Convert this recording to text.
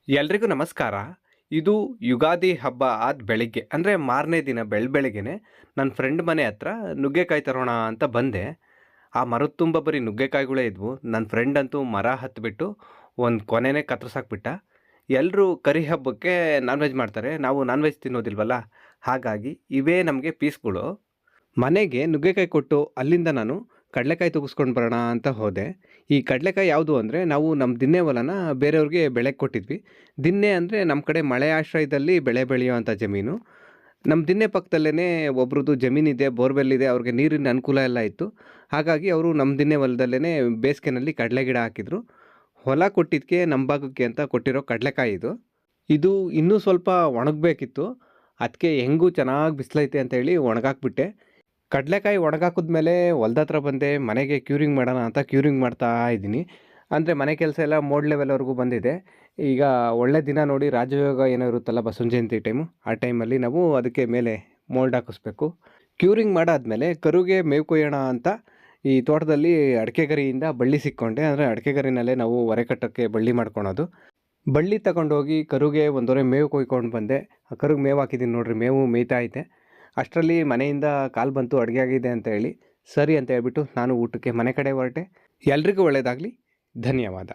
ಎಲ್ರಿಗೂ ನಮಸ್ಕಾರ. ಇದು ಯುಗಾದಿ ಹಬ್ಬ ಆದ ಬೆಳಿಗ್ಗೆ ಅಂದರೆ ಮಾರನೇ ದಿನ ಬೆಳಗ್ಗೆನೆ ನನ್ನ ಫ್ರೆಂಡ್ ಮನೆ ಹತ್ರ ನುಗ್ಗೆಕಾಯಿ ತರೋಣ ಅಂತ ಬಂದೆ. ಆ ಮರದ ತುಂಬ ಬರೀ ನುಗ್ಗೆಕಾಯಿಗಳೇ ಇದ್ವು. ನನ್ನ ಫ್ರೆಂಡ್ ಅಂತೂ ಮರ ಹತ್ತಿಬಿಟ್ಟು ಒಂದು ಕೊನೆನೇ ಕತ್ತರಿಸಾಕ್ಬಿಟ್ಟ. ಎಲ್ಲರೂ ಕರಿ ಹಬ್ಬಕ್ಕೆ ನಾನ್ ವೆಜ್ ಮಾಡ್ತಾರೆ, ನಾವು ನಾನ್ ವೆಜ್ ತಿನ್ನೋದಿಲ್ವಲ್ಲ, ಹಾಗಾಗಿ ಇವೇ ನಮಗೆ ಪೀಸ್ಗಳು. ಮನೆಗೆ ನುಗ್ಗೆಕಾಯಿ ಕೊಟ್ಟು ಅಲ್ಲಿಂದ ನಾನು ಕಡಲೆಕಾಯಿ ತೆಗೆಸ್ಕೊಂಡು ಬರೋಣ ಅಂತ ಹೋದೆ. ಈ ಕಡಲೆಕಾಯಿ ಯಾವುದು ಅಂದರೆ ನಾವು ನಮ್ಮ ದಿನ್ನೆ ಹೊಲನ ಬೇರೆಯವ್ರಿಗೆ ಬೆಳೆಗೆ ಕೊಟ್ಟಿದ್ವಿ. ದಿನ್ನೆ ಅಂದರೆ ನಮ್ಮ ಕಡೆ ಮಳೆ ಆಶ್ರಯದಲ್ಲಿ ಬೆಳೆ ಬೆಳೆಯುವಂಥ ಜಮೀನು. ನಮ್ಮ ದಿನ್ನೆ ಪಕ್ಕದಲ್ಲೇ ಒಬ್ರದ್ದು ಜಮೀನಿದೆ, ಬೋರ್ವೆಲ್ ಇದೆ, ಅವ್ರಿಗೆ ನೀರಿನ ಅನುಕೂಲ ಎಲ್ಲ ಇತ್ತು. ಹಾಗಾಗಿ ಅವರು ನಮ್ಮ ದಿನ್ನೆ ಹೊಲದಲ್ಲೇ ಬೇಸಿಗೆನಲ್ಲಿ ಕಡಲೆ ಗಿಡ ಹಾಕಿದ್ರು. ಹೊಲ ಕೊಟ್ಟಿದ್ದಕ್ಕೆ ನಮ್ಮ ಭಾಗಕ್ಕೆ ಅಂತ ಕೊಟ್ಟಿರೋ ಕಡಲೆಕಾಯಿ ಇದು. ಇದು ಇನ್ನೂ ಸ್ವಲ್ಪ ಒಣಗಬೇಕಿತ್ತು. ಅದಕ್ಕೆ ಹೆಂಗೂ ಚೆನ್ನಾಗಿ ಬಿಸಿಲೈತೆ ಅಂತೇಳಿ ಒಣಗಾಕ್ಬಿಟ್ಟೆ. ಕಡಲೆಕಾಯಿ ಒಣಗಾಕಿದ್ಮೇಲೆ ಹೊಲ್ದ ಹತ್ರ ಬಂದೆ. ಮನೆಗೆ ಕ್ಯೂರಿಂಗ್ ಮಾಡೋಣ ಅಂತ ಕ್ಯೂರಿಂಗ್ ಮಾಡ್ತಾ ಇದ್ದೀನಿ. ಅಂದರೆ ಮನೆ ಕೆಲಸ ಎಲ್ಲ ಮೋಡ್ ಲೆವೆಲ್ವರೆಗೂ ಬಂದಿದೆ. ಈಗ ಒಳ್ಳೆ ದಿನ ನೋಡಿ ರಾಜಯೋಗ ಏನೋ ಇರುತ್ತಲ್ಲ, ಬಸವನ ಜಯಂತಿ ಟೈಮು, ಆ ಟೈಮಲ್ಲಿ ನಾವು ಅದಕ್ಕೆ ಮೇಲೆ ಮೋಲ್ಡ್ ಹಾಕಿಸ್ಬೇಕು. ಕ್ಯೂರಿಂಗ್ ಮಾಡಾದಮೇಲೆ ಕರುಗೆ ಮೇವು ಕೊಯ್ಯೋಣ ಅಂತ ಈ ತೋಟದಲ್ಲಿ ಅಡಿಕೆ ಗರಿಯಿಂದ ಬಳ್ಳಿ ಸಿಕ್ಕೊಂಡೆ. ಅಂದರೆ ಅಡಿಕೆ ಗರಿನಲ್ಲೇ ನಾವು ಹೊರೆ ಕಟ್ಟೋಕ್ಕೆ ಬಳ್ಳಿ ಮಾಡ್ಕೊಳೋದು. ಬಳ್ಳಿ ತಗೊಂಡೋಗಿ ಕರುಗೆ ಒಂದೊರೆ ಮೇವು ಕೊಯ್ಕೊಂಡು ಬಂದೆ. ಆ ಕರುಗೆ ಮೇವು ಹಾಕಿದ್ದೀನಿ ನೋಡ್ರಿ, ಮೇವು ಮೇಯ್ತಾ ಐತೆ. ಅಷ್ಟರಲ್ಲಿ ಮನೆಯಿಂದ ಕಾಲ್ ಬಂತು ಅಡುಗೆ ಆಗಿದೆ ಅಂತ ಹೇಳಿ. ಸರಿ ಅಂತ ಹೇಳ್ಬಿಟ್ಟು ನಾನು ಊಟಕ್ಕೆ ಮನೆ ಕಡೆ ಹೊರಟೆ. ಎಲ್ರಿಗೂ ಒಳ್ಳೆಯದಾಗಲಿ. ಧನ್ಯವಾದ.